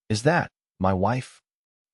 Is that my wife?"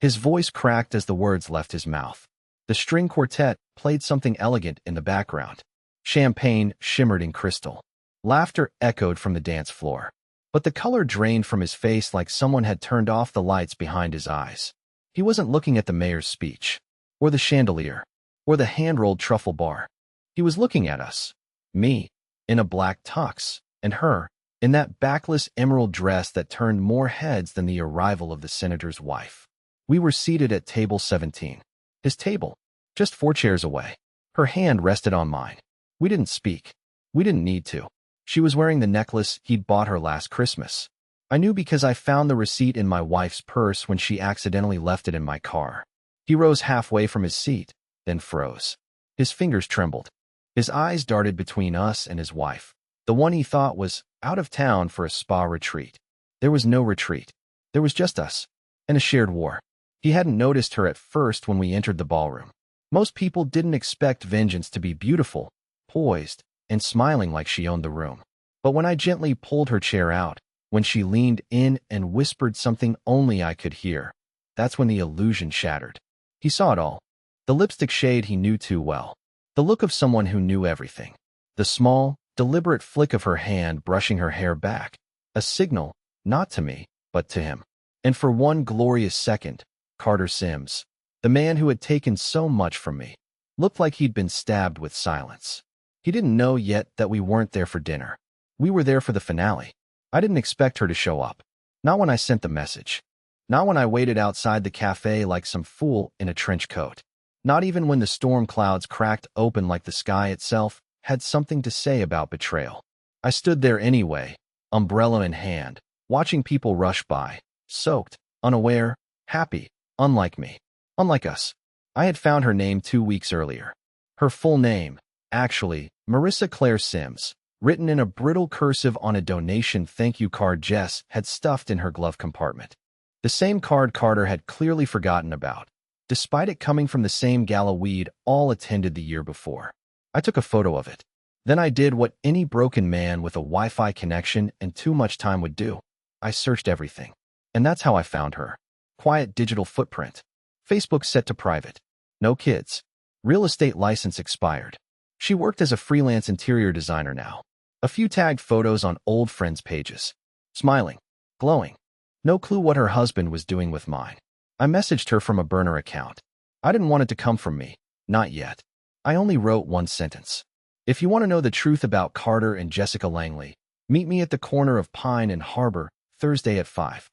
His voice cracked as the words left his mouth. The string quartet played something elegant in the background. Champagne shimmered in crystal. Laughter echoed from the dance floor. But the color drained from his face like someone had turned off the lights behind his eyes. He wasn't looking at the mayor's speech, or the chandelier, or the hand-rolled truffle bar. He was looking at us. Me, in a black tux, and her, in that backless emerald dress that turned more heads than the arrival of the senator's wife. We were seated at table 17. His table, just 4 chairs away. Her hand rested on mine. We didn't speak. We didn't need to. She was wearing the necklace he'd bought her last Christmas. I knew because I found the receipt in my wife's purse when she accidentally left it in my car. He rose halfway from his seat, then froze. His fingers trembled. His eyes darted between us and his wife, the one he thought was out of town for a spa retreat. There was no retreat. There was just us, and a shared war. He hadn't noticed her at first when we entered the ballroom. Most people didn't expect Vengeance to be beautiful, poised, and smiling like she owned the room. But when I gently pulled her chair out, when she leaned in and whispered something only I could hear, that's when the illusion shattered. He saw it all. The lipstick shade he knew too well. The look of someone who knew everything. The small, deliberate flick of her hand brushing her hair back. A signal, not to me, but to him. And for one glorious second, Carter Sims, the man who had taken so much from me, looked like he'd been stabbed with silence. He didn't know yet that we weren't there for dinner. We were there for the finale. I didn't expect her to show up. Not when I sent the message. Not when I waited outside the cafe like some fool in a trench coat. Not even when the storm clouds cracked open like the sky itself had something to say about betrayal. I stood there anyway, umbrella in hand, watching people rush by, soaked, unaware, happy, unlike me, unlike us. I had found her name 2 weeks earlier. Her full name, actually, Marissa Claire Sims, written in a brittle cursive on a donation thank you card Jess had stuffed in her glove compartment. The same card Carter had clearly forgotten about, despite it coming from the same gala we'd all attended the year before. I took a photo of it. Then I did what any broken man with a Wi-Fi connection and too much time would do. I searched everything. And that's how I found her. Quiet digital footprint. Facebook set to private. No kids. Real estate license expired. She worked as a freelance interior designer now. A few tagged photos on old friends' pages. Smiling. Glowing. No clue what her husband was doing with mine. I messaged her from a burner account. I didn't want it to come from me. Not yet. I only wrote one sentence. If you want to know the truth about Carter and Jessica Langley, meet me at the corner of Pine and Harbor, Thursday at 5.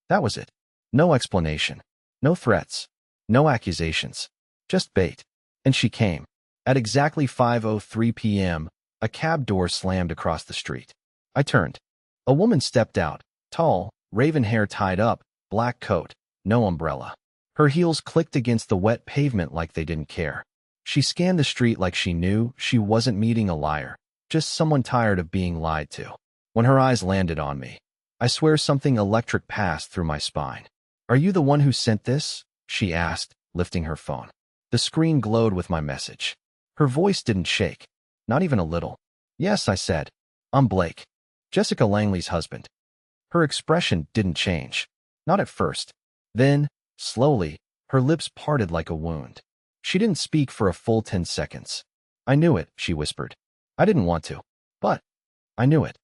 That was it. No explanation. No threats. No accusations. Just bait. And she came. At exactly 5:03 p.m., a cab door slammed across the street. I turned. A woman stepped out, tall, raven hair tied up, black coat, no umbrella. Her heels clicked against the wet pavement like they didn't care. She scanned the street like she knew she wasn't meeting a liar, just someone tired of being lied to. When her eyes landed on me, I swear something electric passed through my spine. "Are you the one who sent this?" she asked, lifting her phone. The screen glowed with my message. Her voice didn't shake, not even a little. "Yes," I said. "I'm Blake, Jessica Langley's husband." Her expression didn't change. Not at first. Then, slowly, her lips parted like a wound. She didn't speak for a full 10 seconds. "I knew it," she whispered. "I didn't want to. But I knew it."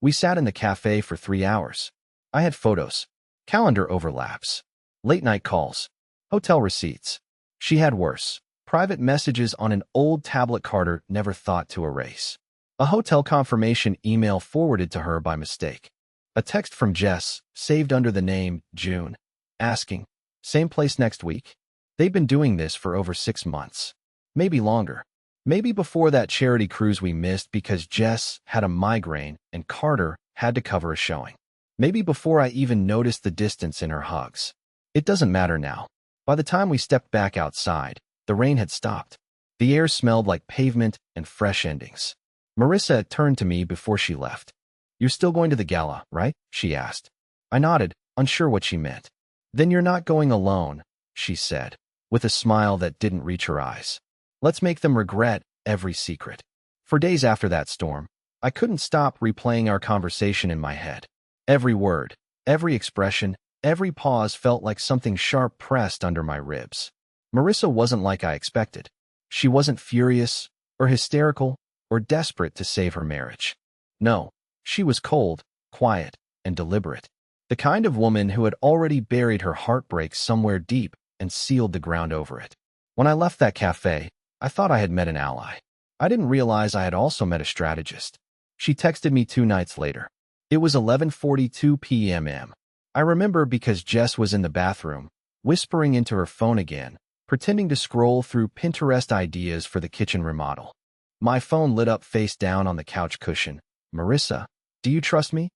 We sat in the cafe for 3 hours. I had photos, calendar overlaps, late-night calls, hotel receipts. She had worse. Private messages on an old tablet Carter never thought to erase. A hotel confirmation email forwarded to her by mistake. A text from Jess, saved under the name June, asking, "Same place next week?" They'd been doing this for over 6 months. Maybe longer. Maybe before that charity cruise we missed because Jess had a migraine and Carter had to cover a showing. Maybe before I even noticed the distance in her hugs. It doesn't matter now. By the time we stepped back outside, the rain had stopped. The air smelled like pavement and fresh endings. Marissa had turned to me before she left. "You're still going to the gala, right?" she asked. I nodded, unsure what she meant. "Then you're not going alone," she said, with a smile that didn't reach her eyes. "Let's make them regret every secret." For days after that storm, I couldn't stop replaying our conversation in my head. Every word, every expression, Every pause felt like something sharp pressed under my ribs. Marissa wasn't like I expected. She wasn't furious, or hysterical, or desperate to save her marriage. No, she was cold, quiet, and deliberate. The kind of woman who had already buried her heartbreak somewhere deep and sealed the ground over it. When I left that cafe, I thought I had met an ally. I didn't realize I had also met a strategist. She texted me 2 nights later. It was 11:42 p.m. I remember because Jess was in the bathroom, whispering into her phone again, pretending to scroll through Pinterest ideas for the kitchen remodel. My phone lit up face down on the couch cushion. "Marissa, do you trust me?"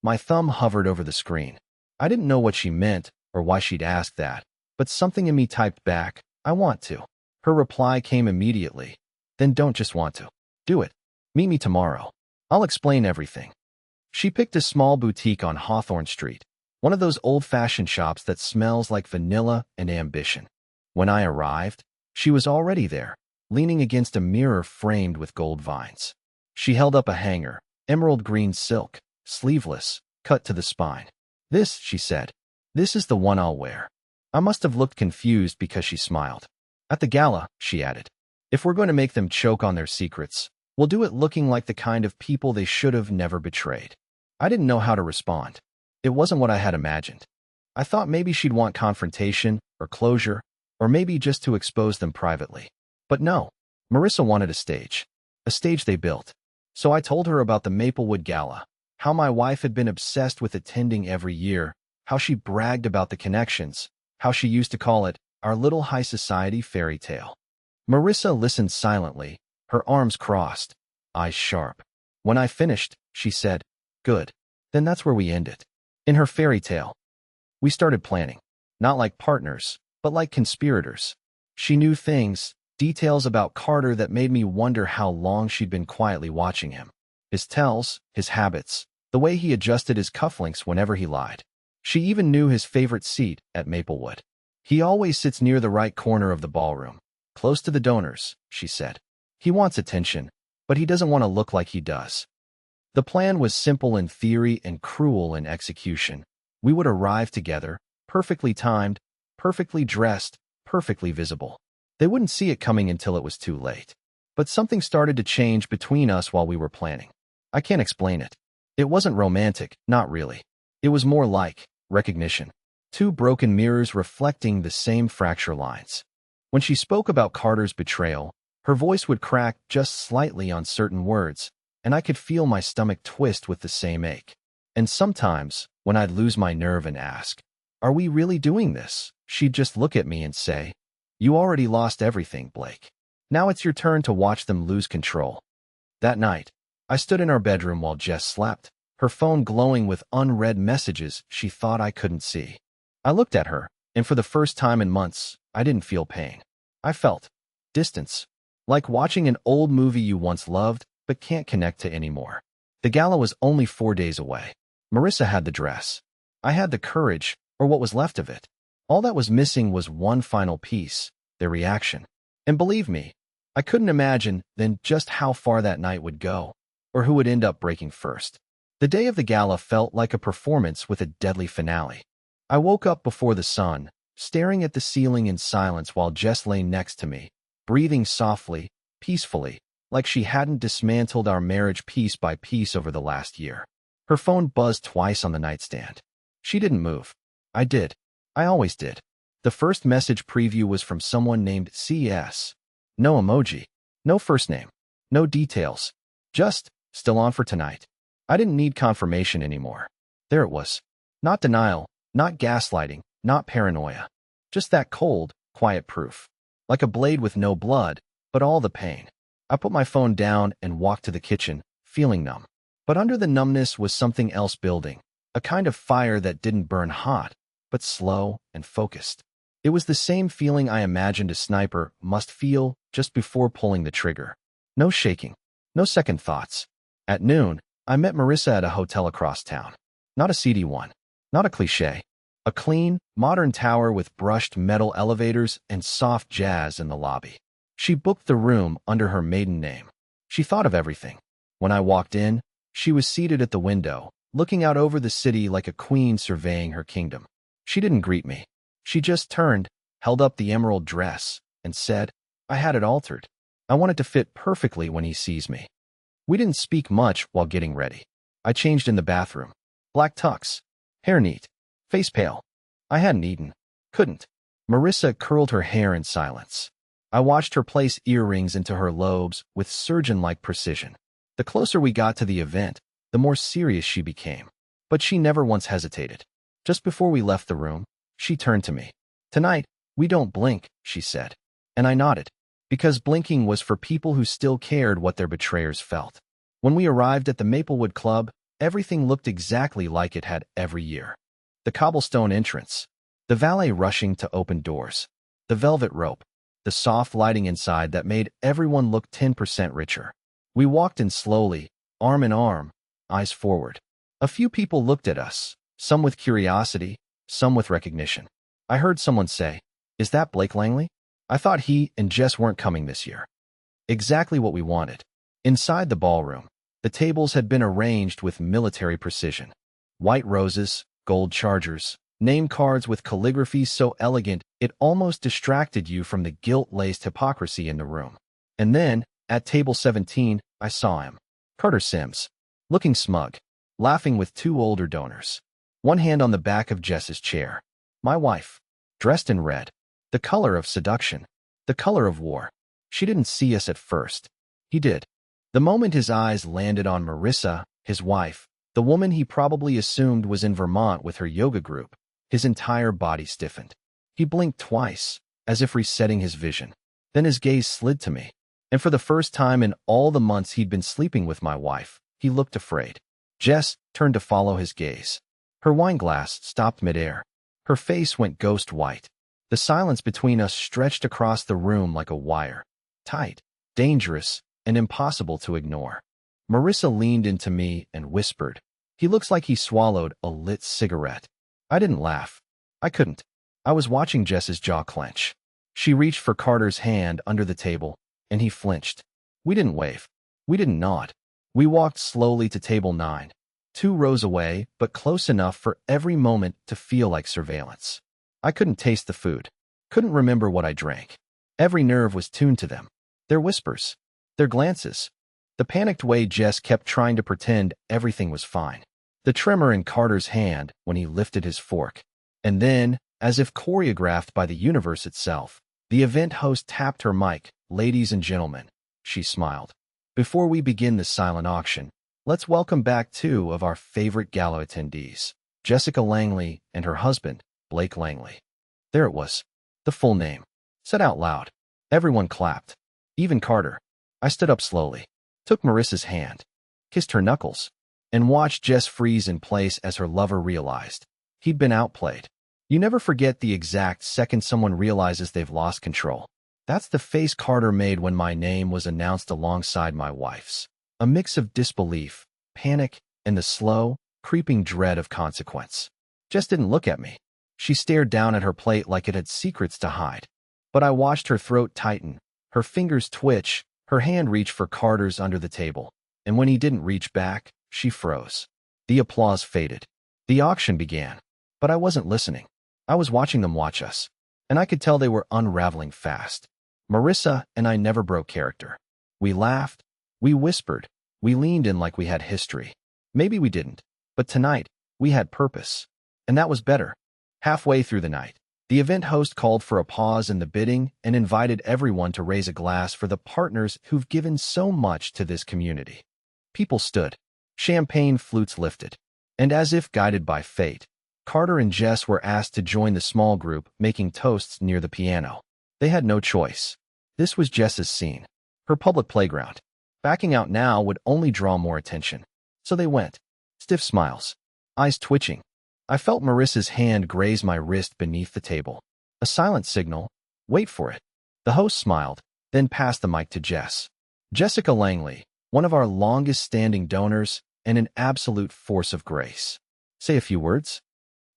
My thumb hovered over the screen. I didn't know what she meant or why she'd asked that, but something in me typed back, "I want to." Her reply came immediately. "Then don't just want to. Do it. Meet me tomorrow. I'll explain everything." She picked a small boutique on Hawthorne Street, one of those old-fashioned shops that smells like vanilla and ambition. When I arrived, she was already there, leaning against a mirror framed with gold vines. She held up a hanger, emerald green silk, sleeveless, cut to the spine. "This," she said, "this is the one I'll wear." I must have looked confused because she smiled. "At the gala," she added, "if we're going to make them choke on their secrets, we'll do it looking like the kind of people they should have never betrayed." I didn't know how to respond. It wasn't what I had imagined. I thought maybe she'd want confrontation or closure, or maybe just to expose them privately. But no, Marissa wanted a stage they built. So I told her about the Maplewood Gala, how my wife had been obsessed with attending every year, how she bragged about the connections, how she used to call it our little high society fairy tale. Marissa listened silently, her arms crossed, eyes sharp. When I finished, she said, "Good. Then that's where we end it." In her fairy tale, we started planning, not like partners, but like conspirators. She knew things, details about Carter that made me wonder how long she'd been quietly watching him. His tells, his habits, the way he adjusted his cufflinks whenever he lied. She even knew his favorite seat at Maplewood. "He always sits near the right corner of the ballroom, close to the donors," she said. "He wants attention, but he doesn't want to look like he does." The plan was simple in theory and cruel in execution. We would arrive together, perfectly timed, perfectly dressed, perfectly visible. They wouldn't see it coming until it was too late. But something started to change between us while we were planning. I can't explain it. It wasn't romantic, not really. It was more like recognition. 2 broken mirrors reflecting the same fracture lines. When she spoke about Carter's betrayal, her voice would crack just slightly on certain words, and I could feel my stomach twist with the same ache. And sometimes, when I'd lose my nerve and ask, "Are we really doing this?" she'd just look at me and say, "You already lost everything, Blake. Now it's your turn to watch them lose control." That night, I stood in our bedroom while Jess slept, her phone glowing with unread messages she thought I couldn't see. I looked at her, and for the first time in months, I didn't feel pain. I felt distance, like watching an old movie you once loved but can't connect to anymore. The gala was only 4 days away. Marissa had the dress. I had the courage, or what was left of it. All that was missing was one final piece, their reaction. And believe me, I couldn't imagine then just how far that night would go, or who would end up breaking first. The day of the gala felt like a performance with a deadly finale. I woke up before the sun, staring at the ceiling in silence while Jess lay next to me, breathing softly, peacefully, like she hadn't dismantled our marriage piece by piece over the last year. Her phone buzzed twice on the nightstand. She didn't move. I did. I always did. The first message preview was from someone named CS. No emoji. No first name. No details. Just, "Still on for tonight." I didn't need confirmation anymore. There it was. Not denial, not gaslighting, not paranoia. Just that cold, quiet proof. Like a blade with no blood, but all the pain. I put my phone down and walked to the kitchen, feeling numb. But under the numbness was something else building, a kind of fire that didn't burn hot, but slow and focused. It was the same feeling I imagined a sniper must feel just before pulling the trigger. No shaking, no second thoughts. At noon, I met Marissa at a hotel across town. Not a seedy one, not a cliché. A clean, modern tower with brushed metal elevators and soft jazz in the lobby. She booked the room under her maiden name. She thought of everything. When I walked in, she was seated at the window, looking out over the city like a queen surveying her kingdom. She didn't greet me. She just turned, held up the emerald dress, and said, I had it altered. I want it to fit perfectly when he sees me. We didn't speak much while getting ready. I changed in the bathroom. Black tux. Hair neat. Face pale. I hadn't eaten. Couldn't. Marissa curled her hair in silence. I watched her place earrings into her lobes with surgeon-like precision. The closer we got to the event, the more serious she became. But she never once hesitated. Just before we left the room, she turned to me. Tonight, we don't blink, she said. And I nodded, because blinking was for people who still cared what their betrayers felt. When we arrived at the Maplewood Club, everything looked exactly like it had every year. The cobblestone entrance, the valet rushing to open doors, the velvet rope, the soft lighting inside that made everyone look 10% richer. We walked in slowly, arm in arm, eyes forward. A few people looked at us, some with curiosity, some with recognition. I heard someone say, "Is that Blake Langley? I thought he and Jess weren't coming this year." Exactly what we wanted. Inside the ballroom, the tables had been arranged with military precision. White roses, gold chargers, name cards with calligraphy so elegant it almost distracted you from the guilt-laced hypocrisy in the room. And then, at table 17, I saw him. Carter Sims, looking smug, laughing with two older donors. One hand on the back of Jess's chair. My wife, dressed in red, the color of seduction, the color of war. She didn't see us at first. He did. The moment his eyes landed on Marissa, his wife, the woman he probably assumed was in Vermont with her yoga group, his entire body stiffened. He blinked twice, as if resetting his vision. Then his gaze slid to me, and for the first time in all the months he'd been sleeping with my wife, he looked afraid. Jess turned to follow his gaze. Her wine glass stopped midair. Her face went ghost white. The silence between us stretched across the room like a wire. Tight, dangerous, and impossible to ignore. Marissa leaned into me and whispered, "He looks like he swallowed a lit cigarette." I didn't laugh. I couldn't. I was watching Jess's jaw clench. She reached for Carter's hand under the table, and he flinched. We didn't wave. We didn't nod. We walked slowly to table 9, 2 rows away, but close enough for every moment to feel like surveillance. I couldn't taste the food. Couldn't remember what I drank. Every nerve was tuned to them. Their whispers. Their glances. The panicked way Jess kept trying to pretend everything was fine. The tremor in Carter's hand when he lifted his fork. And then, as if choreographed by the universe itself, the event host tapped her mic. "Ladies and gentlemen," she smiled. "Before we begin the silent auction, let's welcome back 2 of our favorite gala attendees, Jessica Langley and her husband, Blake Langley." There it was. The full name. Said out loud. Everyone clapped. Even Carter. I stood up slowly, took Marissa's hand, kissed her knuckles, and watched Jess freeze in place as her lover realized he'd been outplayed. You never forget the exact second someone realizes they've lost control. That's the face Carter made when my name was announced alongside my wife's. A mix of disbelief, panic, and the slow, creeping dread of consequence. Jess didn't look at me. She stared down at her plate like it had secrets to hide. But I watched her throat tighten, her fingers twitch, her hand reach for Carter's under the table. And when he didn't reach back, she froze. The applause faded. The auction began. But I wasn't listening. I was watching them watch us. And I could tell they were unraveling fast. Marissa and I never broke character. We laughed. We whispered. We leaned in like we had history. Maybe we didn't. But tonight, we had purpose. And that was better. Halfway through the night, the event host called for a pause in the bidding and invited everyone to raise a glass for the partners who've given so much to this community. People stood. Champagne flutes lifted. And as if guided by fate, Carter and Jess were asked to join the small group making toasts near the piano. They had no choice. This was Jess's scene. Her public playground. Backing out now would only draw more attention. So they went. Stiff smiles. Eyes twitching. I felt Marissa's hand graze my wrist beneath the table. A silent signal. Wait for it. The host smiled, then passed the mic to Jess. Jessica Langley, one of our longest-standing donors and an absolute force of grace. Say a few words.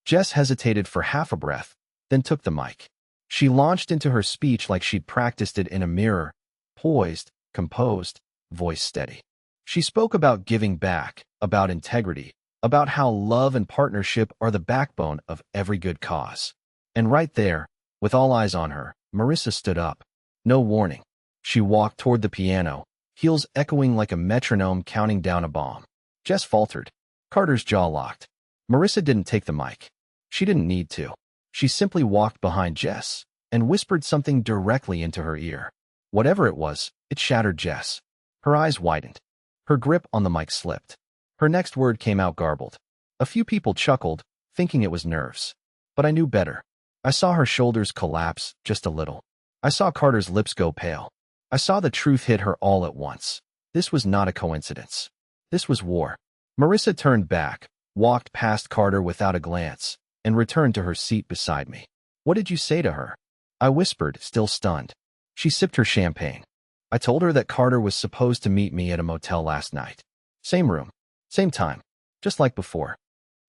Jess hesitated for half a breath, then took the mic. She launched into her speech like she'd practiced it in a mirror, poised, composed, voice steady. She spoke about giving back, about integrity, about how love and partnership are the backbone of every good cause. And right there, with all eyes on her, Marissa stood up. No warning. She walked toward the piano, heels echoing like a metronome counting down a bomb. Jess faltered. Carter's jaw locked. Marissa didn't take the mic. She didn't need to. She simply walked behind Jess and whispered something directly into her ear. Whatever it was, it shattered Jess. Her eyes widened. Her grip on the mic slipped. Her next word came out garbled. A few people chuckled, thinking it was nerves. But I knew better. I saw her shoulders collapse just a little. I saw Carter's lips go pale. I saw the truth hit her all at once. This was not a coincidence. This was war. Marissa turned back, walked past Carter without a glance, and returned to her seat beside me. What did you say to her? I whispered, still stunned. She sipped her champagne. I told her that Carter was supposed to meet me at a motel last night. Same room, same time, just like before.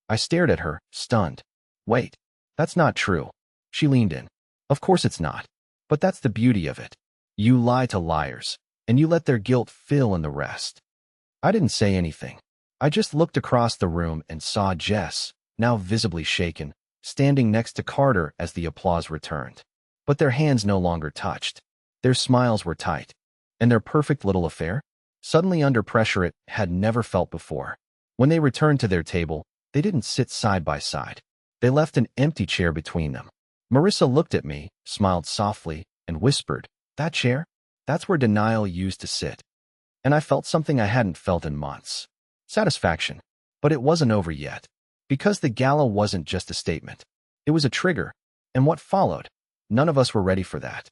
I stared at her, stunned. Wait, that's not true. She leaned in. Of course it's not. But that's the beauty of it. You lie to liars, and you let their guilt fill in the rest. I didn't say anything. I just looked across the room and saw Jess, now visibly shaken, standing next to Carter as the applause returned. But their hands no longer touched. Their smiles were tight. And their perfect little affair? Suddenly under pressure it had never felt before. When they returned to their table, they didn't sit side by side. They left an empty chair between them. Marissa looked at me, smiled softly, and whispered, "That chair? That's where denial used to sit." And I felt something I hadn't felt in months. Satisfaction. But it wasn't over yet. Because the gala wasn't just a statement. It was a trigger. And what followed? None of us were ready for that.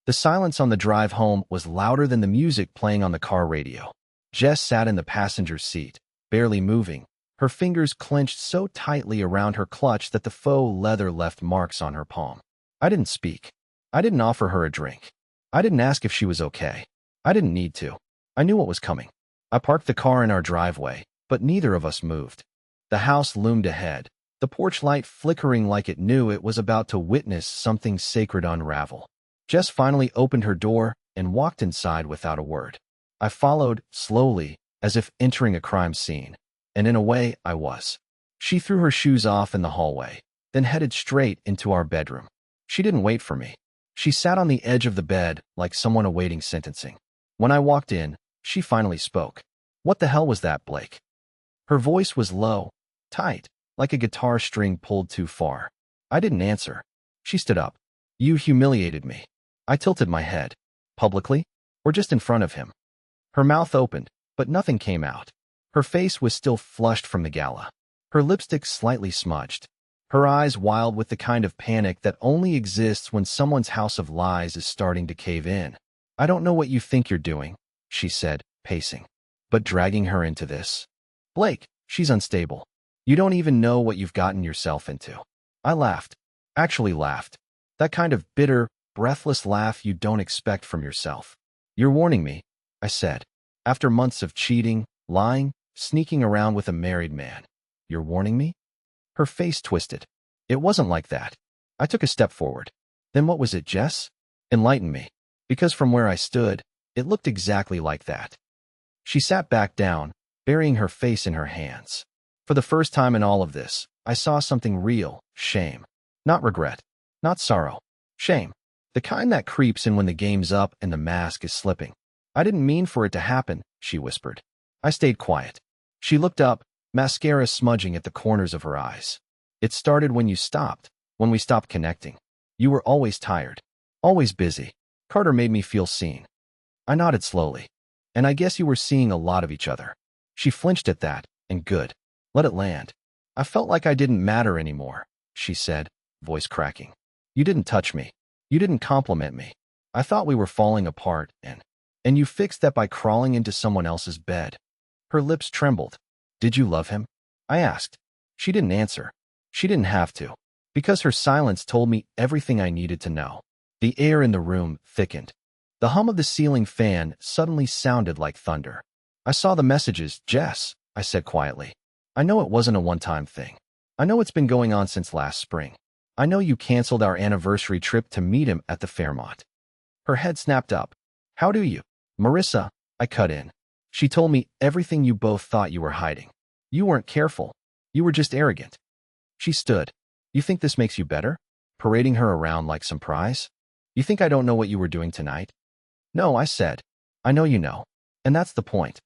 The silence on the drive home was louder than the music playing on the car radio. Jess sat in the passenger seat, barely moving, her fingers clenched so tightly around her clutch that the faux leather left marks on her palm. I didn't speak. I didn't offer her a drink. I didn't ask if she was okay. I didn't need to. I knew what was coming. I parked the car in our driveway, but neither of us moved. The house loomed ahead, the porch light flickering like it knew it was about to witness something sacred unravel. Jess finally opened her door and walked inside without a word. I followed, slowly, as if entering a crime scene. And in a way, I was. She threw her shoes off in the hallway, then headed straight into our bedroom. She didn't wait for me. She sat on the edge of the bed like someone awaiting sentencing. When I walked in, she finally spoke. "What the hell was that, Blake?" Her voice was low, tight, like a guitar string pulled too far. I didn't answer. She stood up. "You humiliated me." I tilted my head. Publicly? Or just in front of him? Her mouth opened, but nothing came out. Her face was still flushed from the gala. Her lipstick slightly smudged. Her eyes wild with the kind of panic that only exists when someone's house of lies is starting to cave in. "I don't know what you think you're doing," she said, pacing. "But dragging her into this? Blake, she's unstable. You don't even know what you've gotten yourself into." I laughed. Actually laughed. That kind of bitter, breathless laugh you don't expect from yourself. "You're warning me," I said. "After months of cheating, lying, sneaking around with a married man. You're warning me?" Her face twisted. "It wasn't like that." I took a step forward. "Then what was it, Jess? Enlighten me." Because from where I stood, it looked exactly like that. She sat back down, burying her face in her hands. For the first time in all of this, I saw something real, shame. Not regret. Not sorrow. Shame. The kind that creeps in when the game's up and the mask is slipping. "I didn't mean for it to happen," she whispered. I stayed quiet. She looked up, mascara smudging at the corners of her eyes. "It started when you stopped, when we stopped connecting. You were always tired. Always busy. Carter made me feel seen." I nodded slowly. "And I guess you were seeing a lot of each other." She flinched at that, and good. Let it land. "I felt like I didn't matter anymore," she said, voice cracking. "You didn't touch me. You didn't compliment me. I thought we were falling apart, and you fixed that by crawling into someone else's bed." Her lips trembled. "Did you love him?" I asked. She didn't answer. She didn't have to, because her silence told me everything I needed to know. The air in the room thickened. The hum of the ceiling fan suddenly sounded like thunder. "I saw the messages, Jess," I said quietly. "I know it wasn't a one-time thing. I know it's been going on since last spring. I know you canceled our anniversary trip to meet him at the Fairmont." Her head snapped up. "How do you?" "Marissa," I cut in. "She told me everything you both thought you were hiding. You weren't careful. You were just arrogant. She stood. You think this makes you better? Parading her around like some prize? You think I don't know what you were doing tonight? No, I said. I know you know. And that's the point.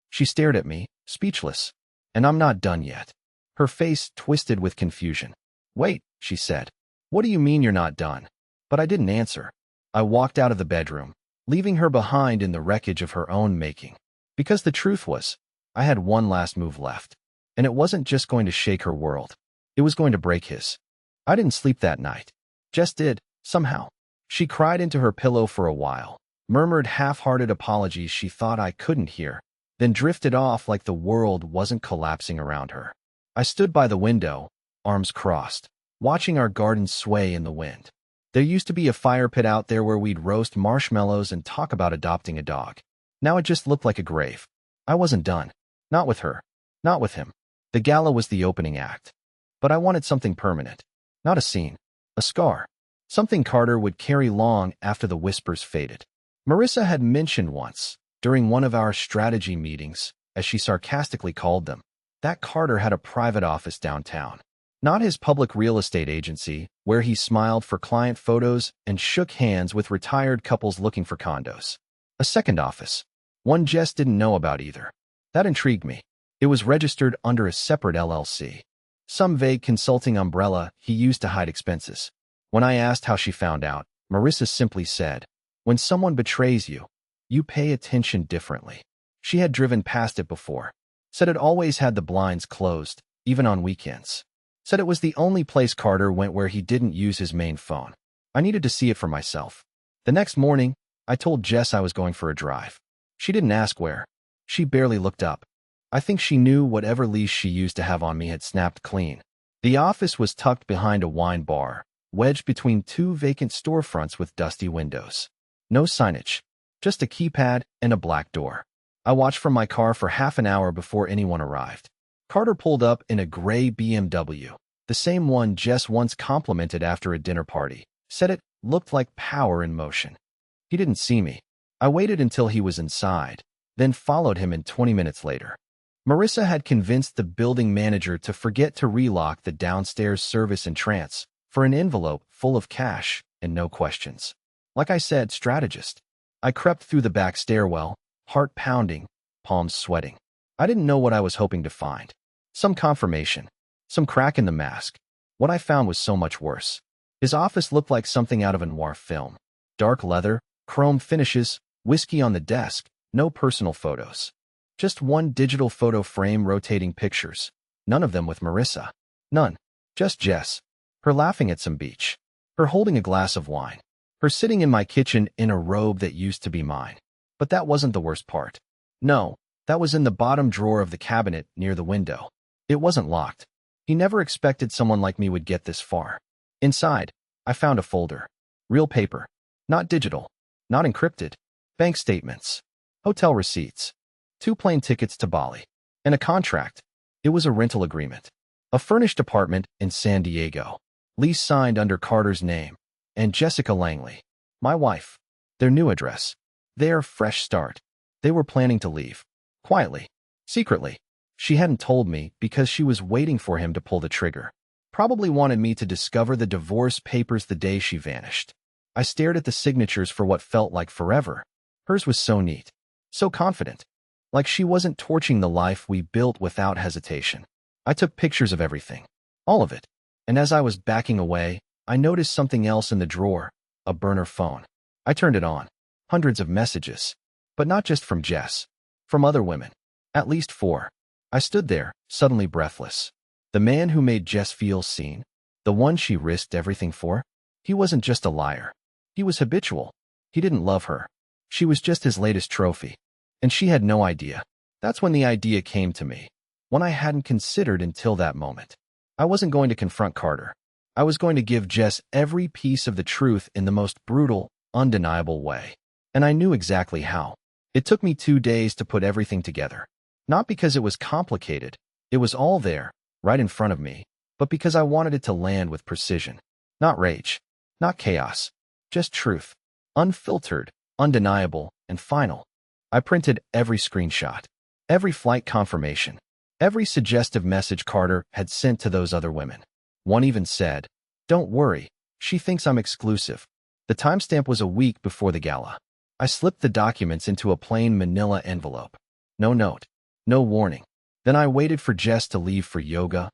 She stared at me, speechless. And I'm not done yet. Her face twisted with confusion. Wait, she said. What do you mean you're not done? But I didn't answer. I walked out of the bedroom, leaving her behind in the wreckage of her own making. Because the truth was, I had one last move left. And it wasn't just going to shake her world. It was going to break his. I didn't sleep that night. Jess did, somehow. She cried into her pillow for a while, murmured half-hearted apologies she thought I couldn't hear, then drifted off like the world wasn't collapsing around her. I stood by the window, arms crossed, watching our garden sway in the wind. There used to be a fire pit out there where we'd roast marshmallows and talk about adopting a dog. Now it just looked like a grave. I wasn't done. Not with her. Not with him. The gala was the opening act. But I wanted something permanent. Not a scene. A scar. Something Carter would carry long after the whispers faded. Marissa had mentioned once, during one of our strategy meetings, as she sarcastically called them, that Carter had a private office downtown. Not his public real estate agency, where he smiled for client photos and shook hands with retired couples looking for condos. A second office. One Jess didn't know about either. That intrigued me. It was registered under a separate LLC. Some vague consulting umbrella he used to hide expenses. When I asked how she found out, Marissa simply said, when someone betrays you, you pay attention differently. She had driven past it before. Said it always had the blinds closed, even on weekends. Said it was the only place Carter went where he didn't use his main phone. I needed to see it for myself. The next morning, I told Jess I was going for a drive. She didn't ask where. She barely looked up. I think she knew whatever leash she used to have on me had snapped clean. The office was tucked behind a wine bar, wedged between two vacant storefronts with dusty windows. No signage, just a keypad and a black door. I watched from my car for half an hour before anyone arrived. Carter pulled up in a gray BMW, the same one Jess once complimented after a dinner party, said it looked like power in motion. He didn't see me. I waited until he was inside, then followed him in 20 minutes later. Marissa had convinced the building manager to forget to relock the downstairs service entrance for an envelope full of cash and no questions. Like I said, strategist. I crept through the back stairwell, heart pounding, palms sweating. I didn't know what I was hoping to find. Some confirmation, some crack in the mask. What I found was so much worse. His office looked like something out of a noir film. Dark leather, chrome finishes, whiskey on the desk, no personal photos. Just one digital photo frame rotating pictures. None of them with Marissa. None. Just Jess. Her laughing at some beach. Her holding a glass of wine. Her sitting in my kitchen in a robe that used to be mine. But that wasn't the worst part. No, that was in the bottom drawer of the cabinet near the window. It wasn't locked. He never expected someone like me would get this far. Inside, I found a folder. Real paper. Not digital. Not encrypted. Bank statements. Hotel receipts. 2 plane tickets to Bali. And a contract. It was a rental agreement. A furnished apartment in San Diego. Lease signed under Carter's name. And Jessica Langley. My wife. Their new address. Their fresh start. They were planning to leave. Quietly. Secretly. She hadn't told me because she was waiting for him to pull the trigger. Probably wanted me to discover the divorce papers the day she vanished. I stared at the signatures for what felt like forever. Hers was so neat. So confident. Like she wasn't torching the life we built without hesitation. I took pictures of everything. All of it. And as I was backing away, I noticed something else in the drawer. A burner phone. I turned it on. Hundreds of messages. But not just from Jess. From other women. At least 4. I stood there, suddenly breathless. The man who made Jess feel seen. The one she risked everything for. He wasn't just a liar. He was habitual. He didn't love her. She was just his latest trophy. And she had no idea. That's when the idea came to me. One I hadn't considered until that moment. I wasn't going to confront Carter. I was going to give Jess every piece of the truth in the most brutal, undeniable way. And I knew exactly how. It took me 2 days to put everything together. Not because it was complicated. It was all there, right in front of me. But because I wanted it to land with precision. Not rage. Not chaos. Just truth. Unfiltered, undeniable, and final. I printed every screenshot. Every flight confirmation. Every suggestive message Carter had sent to those other women. One even said, "Don't worry, she thinks I'm exclusive." The timestamp was a week before the gala. I slipped the documents into a plain manila envelope. No note, no warning. Then I waited for Jess to leave for yoga,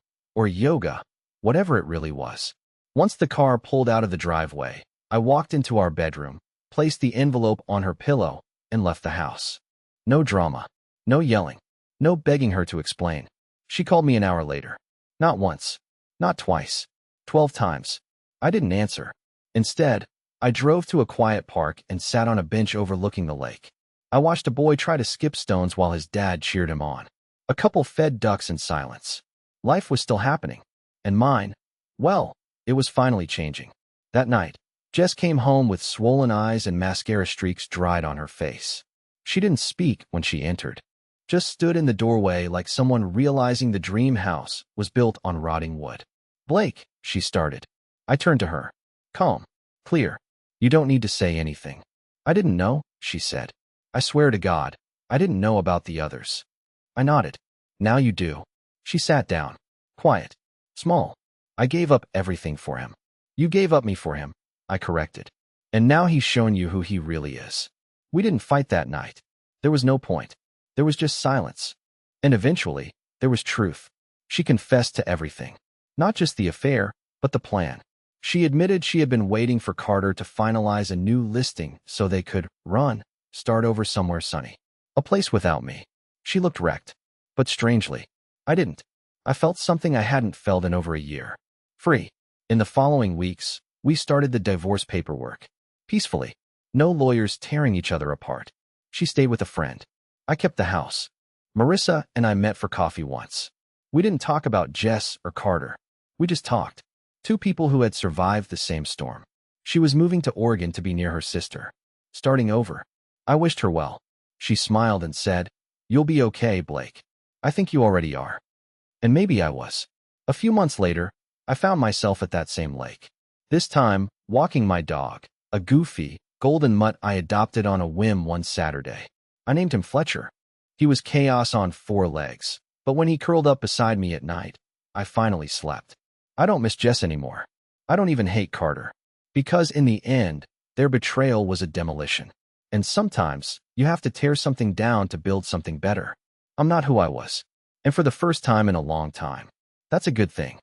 whatever it really was. Once the car pulled out of the driveway, I walked into our bedroom, placed the envelope on her pillow, and left the house. No drama, no yelling, no begging her to explain. She called me an hour later. Not once, not twice, 12 times. I didn't answer. Instead, I drove to a quiet park and sat on a bench overlooking the lake. I watched a boy try to skip stones while his dad cheered him on. A couple fed ducks in silence. Life was still happening. And mine, well, it was finally changing. That night, Jess came home with swollen eyes and mascara streaks dried on her face. She didn't speak when she entered, just stood in the doorway like someone realizing the dream house was built on rotting wood. "Blake," she started. I turned to her. "Calm, clear. You don't need to say anything." "I didn't know," she said. "I swear to God, I didn't know about the others." I nodded. "Now you do." She sat down. Quiet. Small. "I gave up everything for him." "You gave up me for him," I corrected. "And now he's shown you who he really is." We didn't fight that night. There was no point. There was just silence. And eventually, there was truth. She confessed to everything. Not just the affair, but the plan. She admitted she had been waiting for Carter to finalize a new listing so they could start over somewhere sunny. A place without me. She looked wrecked. But strangely, I didn't. I felt something I hadn't felt in over a year. Free. In the following weeks, we started the divorce paperwork. Peacefully. No lawyers tearing each other apart. She stayed with a friend. I kept the house. Marissa and I met for coffee once. We didn't talk about Jess or Carter. We just talked. Two people who had survived the same storm. She was moving to Oregon to be near her sister. Starting over. I wished her well. She smiled and said, "You'll be okay, Blake. I think you already are." And maybe I was. A few months later, I found myself at that same lake. This time, walking my dog, a goofy, golden mutt I adopted on a whim one Saturday. I named him Fletcher. He was chaos on 4 legs, but when he curled up beside me at night, I finally slept. I don't miss Jess anymore. I don't even hate Carter. Because in the end, their betrayal was a demolition. And sometimes, you have to tear something down to build something better. I'm not who I was. And for the first time in a long time. That's a good thing.